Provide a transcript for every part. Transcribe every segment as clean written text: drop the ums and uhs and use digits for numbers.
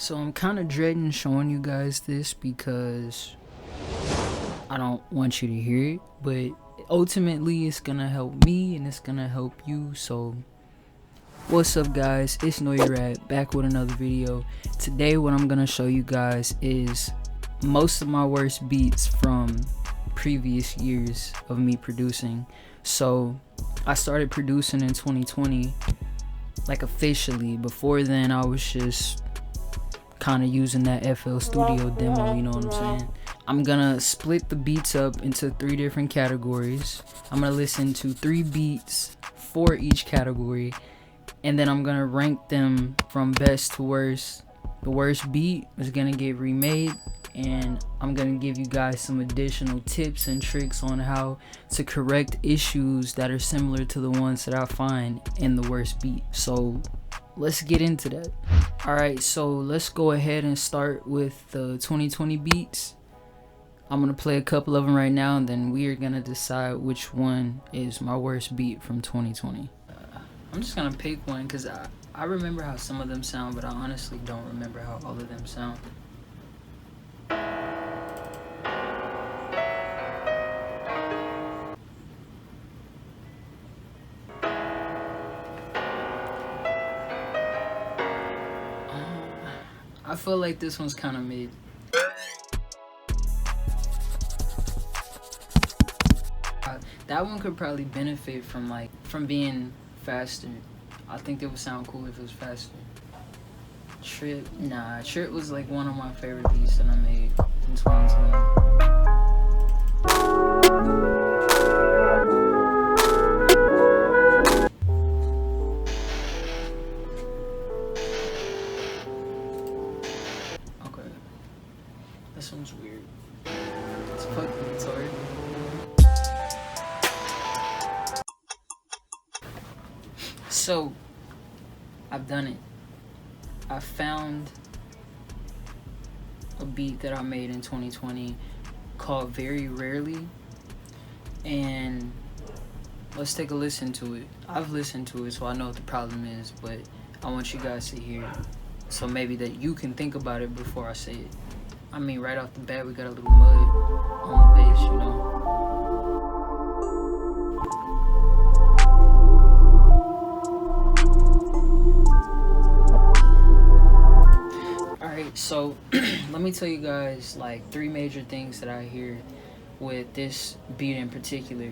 So I'm kind of dreading showing you guys this because I don't want you to hear it, but ultimately it's gonna help me and it's gonna help you. So what's up guys, it's Noyerad back with another video. Today what I'm gonna show you guys is most of my worst beats from previous years of me producing. So I started producing in 2020, like officially. Before then I was just kind of using that FL Studio demo, you know what I'm saying? I'm gonna split the beats up into 3 different categories. I'm gonna listen to 3 beats for each category, and then I'm gonna rank them from best to worst. The worst beat is gonna get remade, and I'm gonna give you guys some additional tips and tricks on how to correct issues that are similar to the ones that I find in the worst beat. So let's get into that. Alright, so let's go ahead and start with the 2020 beats. I'm gonna play a couple of them right now, and then we are gonna decide which one is my worst beat from 2020. I'm just gonna pick one because I remember how some of them sound, but I honestly don't remember how all of them sound. I feel like this one's kind of mid. That one could probably benefit from being faster. I think it would sound cool if it was faster. Trip, nah, Trip was like one of my favorite beats that I made in 2020. This one's weird. It's fucking retarded. So, I've done it. I found a beat that I made in 2020 called Very Rarely, and let's take a listen to it. I've listened to it, so I know what the problem is, but I want you guys to hear it, so maybe that you can think about it before I say it. I mean, right off the bat, we got a little mud on the bass, you know. Alright, so let me tell you guys like 3 major things that I hear with this beat in particular.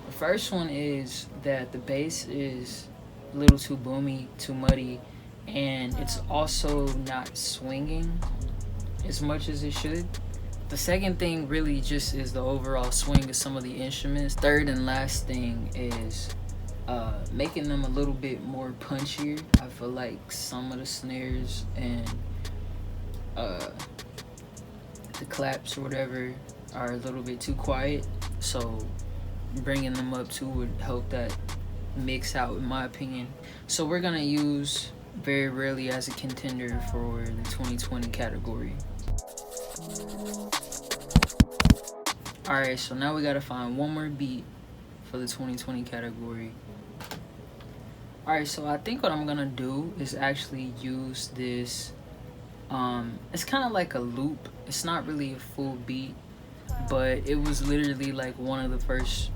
The first one is that the bass is a little too boomy, too muddy, and it's also not swinging as much as it should. The second thing really just is the overall swing of some of the instruments. Third and last thing is making them a little bit more punchier. I feel like some of the snares and the claps or whatever are a little bit too quiet, so bringing them up too would help that mix out, in my opinion. So we're gonna use Very Rarely as a contender for the 2020 category. Alright, so now we gotta find one more beat for the 2020 category. Alright, so I think what I'm gonna do is actually use this. It's kind of like a loop. It's not really a full beat, but it was literally like one of the first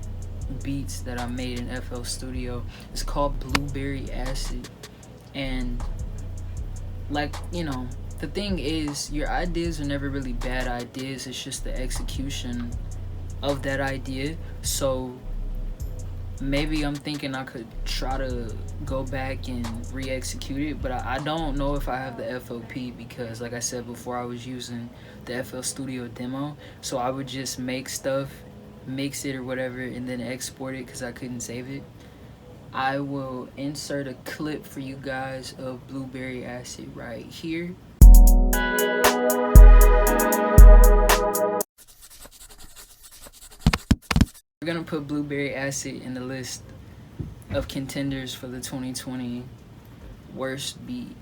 beats that I made in FL Studio. It's called Blueberry Acid, and like, you know, the thing is, your ideas are never really bad ideas, it's just the execution of that idea. So maybe I'm thinking I could try to go back and re-execute it, but I don't know if I have the FOP, because like I said before, I was using the FL Studio demo, so I would just make stuff, mix it or whatever, and then export it because I couldn't save it. I will insert a clip for you guys of Blueberry Acid right here. We're gonna put Blueberry Acid in the list of contenders for the 2020 worst beat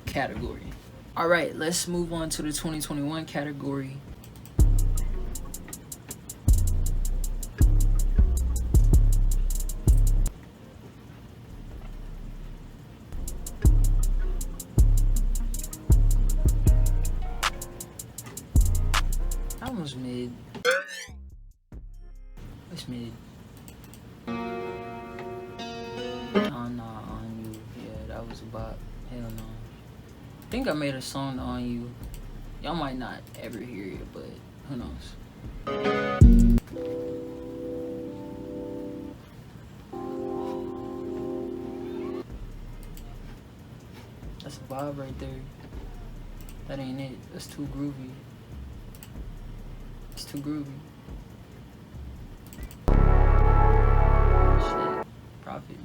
category. Alright, let's move on to the 2021 category. That was mid. It's mid. Oh no, on you. Yeah, that was a bop. Hell no. I think I made a song on you. Y'all might not ever hear it, but who knows. That's a vibe right there. That ain't it. That's too groovy. It's too groovy. Shit. Profit.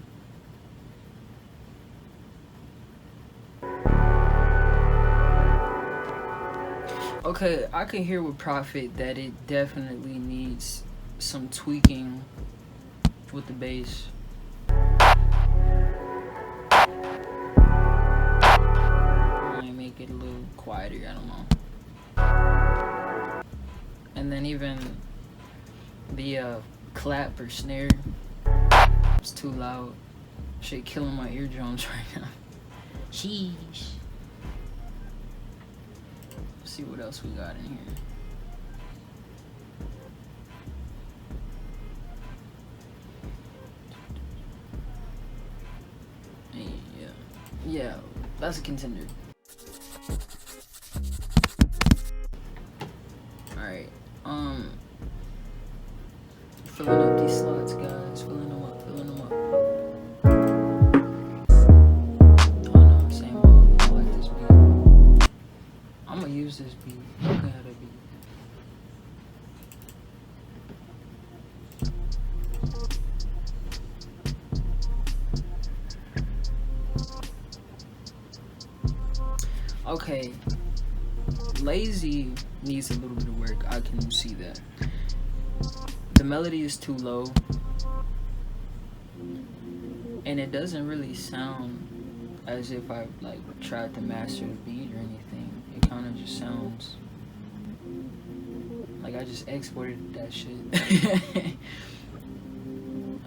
Okay, I can hear with Prophet that it definitely needs some tweaking with the bass. I might make it a little quieter, I don't know. And then even the clap or snare, it's too loud. Shit killing my eardrums right now. Sheesh. See what else we got in here. Yeah, that's a contender. Alright, filling up these slots, guys. Filling them up. Oh no, same mode. I like this beat. I'm gonna use this beat. Look at how that beat. Okay, Lazy needs a little bit of work. I can see that. The melody is too low, and it doesn't really sound as if I like tried to master the beat or anything. It kind of just sounds like I just exported that shit.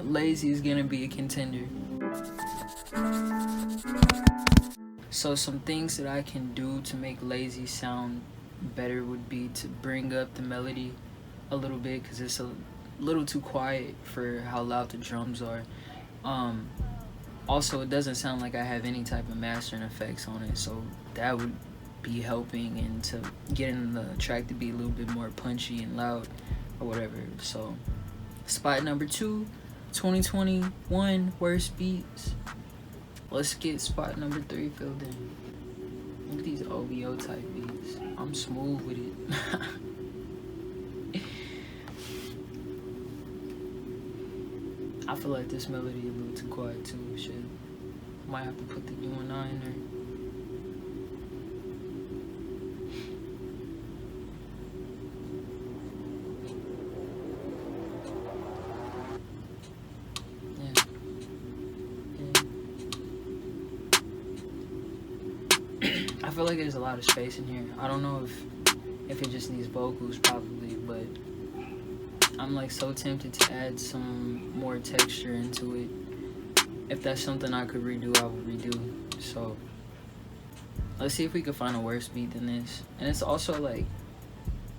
Lazy is gonna be a contender. So some things that I can do to make Lazy sound better would be to bring up the melody a little bit, because it's a little too quiet for how loud the drums are. Also, it doesn't sound like I have any type of mastering effects on it, so that would be helping and to getting the track to be a little bit more punchy and loud or whatever. So spot number 2, 2021 worst beats. Let's get spot number 3 filled in. Look at these OVO type beats. I'm smooth with it. I feel like this melody is a little too quiet too. Shit. Might have to put the U&I in there. I feel like there's a lot of space in here. I don't know if it just needs vocals probably, but I'm like so tempted to add some more texture into it. If that's something I could redo, I would redo. So let's see if we can find a worse beat than this. And it's also like,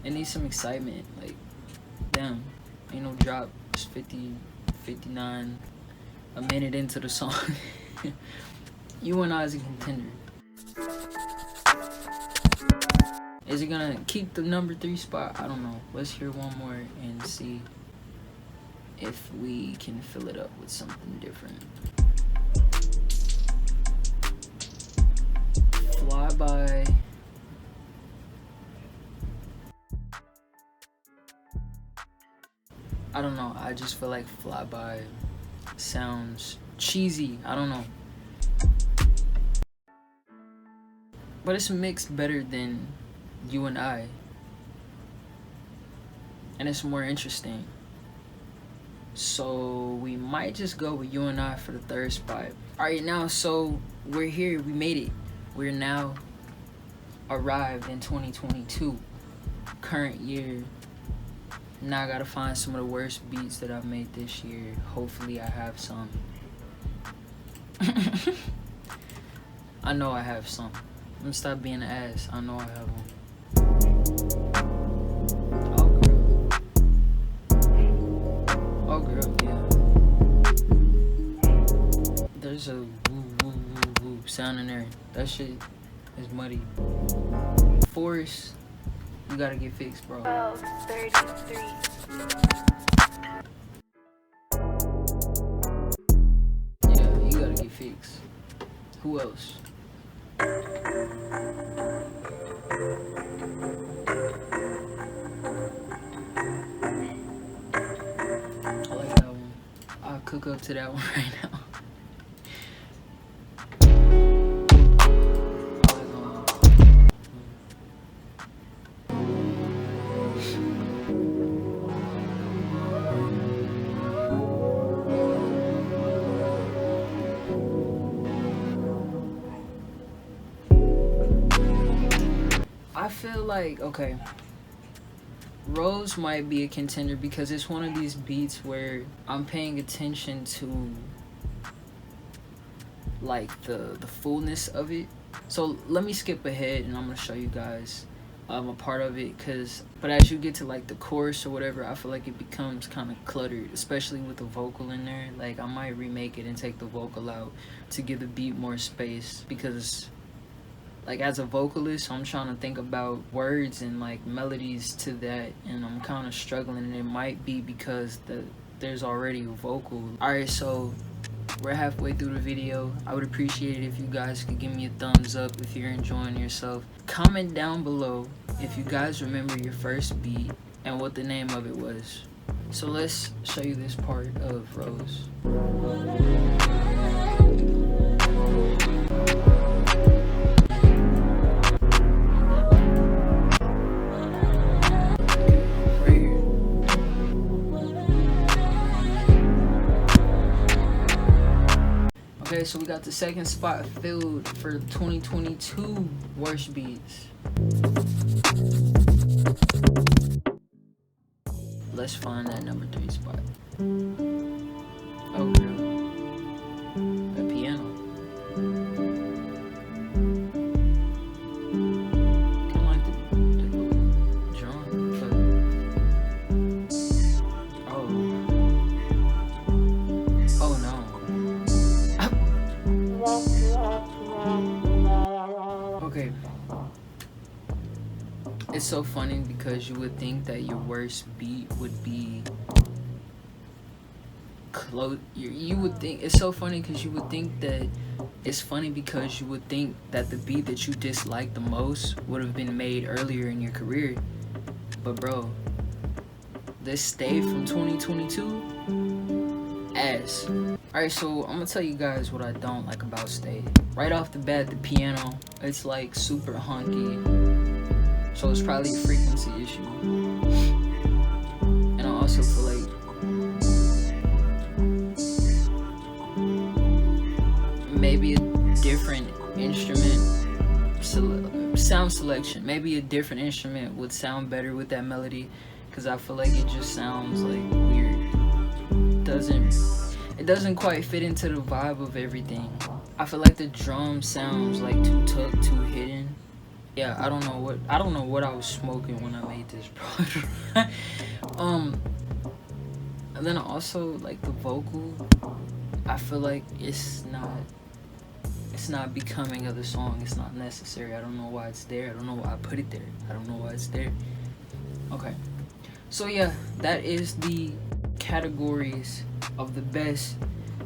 it needs some excitement. Like, damn, ain't no drop. It's 59, a minute into the song. U&I is a contender. Is it gonna keep the number 3 spot? I don't know. Let's hear one more and see if we can fill it up with something different. Flyby. I don't know. I just feel like Flyby sounds cheesy. I don't know. But it's mixed better than U&I. And it's more interesting. So we might just go with U&I for the 3rd spot. Alright, now so we're here. We made it. We're now arrived in 2022. Current year. Now I gotta find some of the worst beats that I've made this year. Hopefully I have some. I know I have some. I'm gonna stop being an ass. I know I have one. girl, yeah. There's a woo woo woo woo sound in there. That shit is muddy. Forest, you gotta get fixed, bro. 12:33. Yeah, you gotta get fixed. Who else? I like that one. I'll cook up to that one right now. I like I feel like, okay, Rose might be a contender because it's one of these beats where I'm paying attention to like the fullness of it. So let me skip ahead and I'm gonna show you guys a part of it, but as you get to like the chorus or whatever, I feel like it becomes kind of cluttered, especially with the vocal in there. Like I might remake it and take the vocal out to give the beat more space, because like as a vocalist I'm trying to think about words and like melodies to that, and I'm kind of struggling, and it might be because there's already a vocal. Alright, so we're halfway through the video. I would appreciate it if you guys could give me a thumbs up if you're enjoying yourself. Comment down below if you guys remember your first beat and what the name of it was. So let's show you this part of Rose. Okay, so we got the second spot filled for 2022 worst beats. Let's find that number 3 spot. Oh, girl. A piano. Kind of like the little drum, but oh no. Okay. It's so funny because you would think that your worst beat would be close. You would think it's so funny because you would think that it's funny because you would think that the beat that you dislike the most would have been made earlier in your career. But bro, this stayed from 2022 ass. Alright, so I'm gonna tell you guys what I don't like about Stay. Right off the bat, the piano, it's like super hunky. So it's probably a frequency issue. And I also feel like maybe a different instrument sound selection. Maybe a different instrument would sound better with that melody, because I feel like it just sounds like weird. It doesn't quite fit into the vibe of everything. I feel like the drum sounds like too tucked, too hidden. Yeah, I don't know what I was smoking when I made this, bro. And then also like the vocal, I feel like it's not becoming of the song. It's not necessary. I don't know why it's there. I don't know why I put it there. I don't know why it's there. Okay, so yeah, that is the categories of the best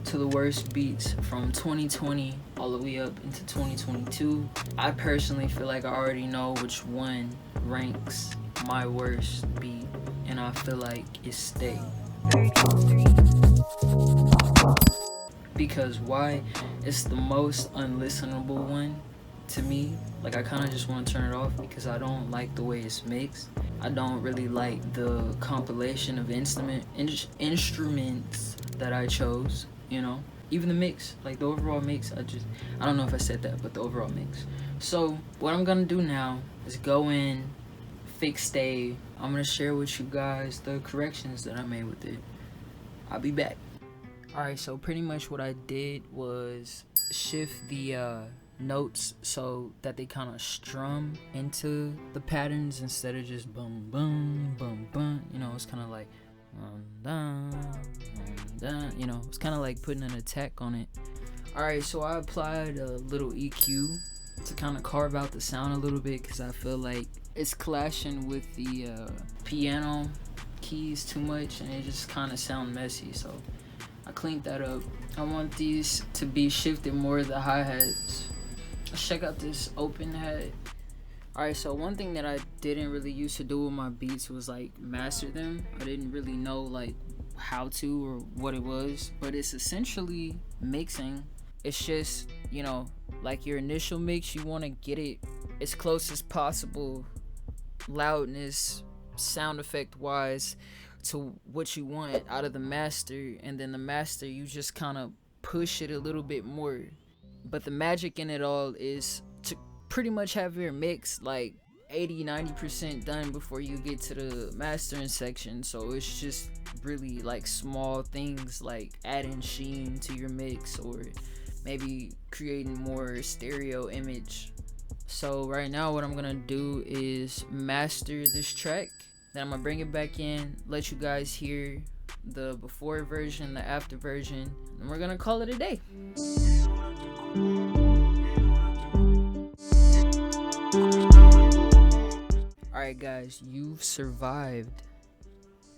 to the worst beats from 2020 all the way up into 2022. I personally feel like I already know which one ranks my worst beat, and I feel like it's Stay. 33. Because why? It's the most unlistenable one to me. Like I kind of just want to turn it off because I don't like the way it's mixed. I don't really like the compilation of instruments that I chose, you know. Even the mix, like the overall mix, I don't know if I said that, but the overall mix. So what I'm gonna do now is go in, fix Stay. I'm gonna share with you guys the corrections that I made with it. I'll be back. Alright, so pretty much what I did was shift the notes so that they kind of strum into the patterns instead of just boom boom boom boom. You know, it's kind of like You know, it's kind of like putting an attack on it. Alright, so I applied a little EQ to kind of carve out the sound a little bit because I feel like it's clashing with the piano keys too much and it just kind of sound messy. So I cleaned that up. I want these to be shifted more to the hi-hats. Let's check out this open hat. Alright, so one thing that I didn't really used to do with my beats was like master them. I didn't really know like how to or what it was, but it's essentially mixing. It's just, you know, like your initial mix, you want to get it as close as possible, loudness, sound effect wise, to what you want out of the master, and then the master you just kind of push it a little bit more. But the magic in it all is to pretty much have your mix like 80-90% done before you get to the mastering section. So it's just really like small things like adding sheen to your mix or maybe creating more stereo image. So right now what I'm gonna do is master this track, then I'm gonna bring it back in, let you guys hear the before version, the after version, and we're gonna call it a day. Alright guys, you've survived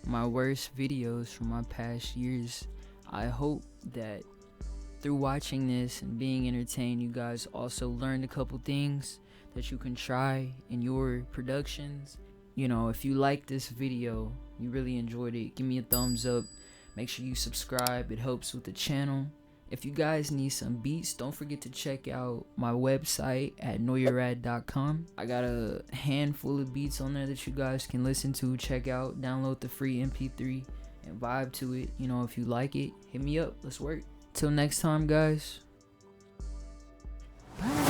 my worst videos from my past years. I hope that through watching this and being entertained, you guys also learned a couple things that you can try in your productions. You know, if you like this video, you really enjoyed it, give me a thumbs up. Make sure you subscribe, it helps with the channel. If you guys need some beats, don't forget to check out my website at noyerad.com. I got a handful of beats on there that you guys can listen to, check out, download the free MP3 and vibe to it. You know, if you like it, hit me up, let's work. Till next time, guys. Bye.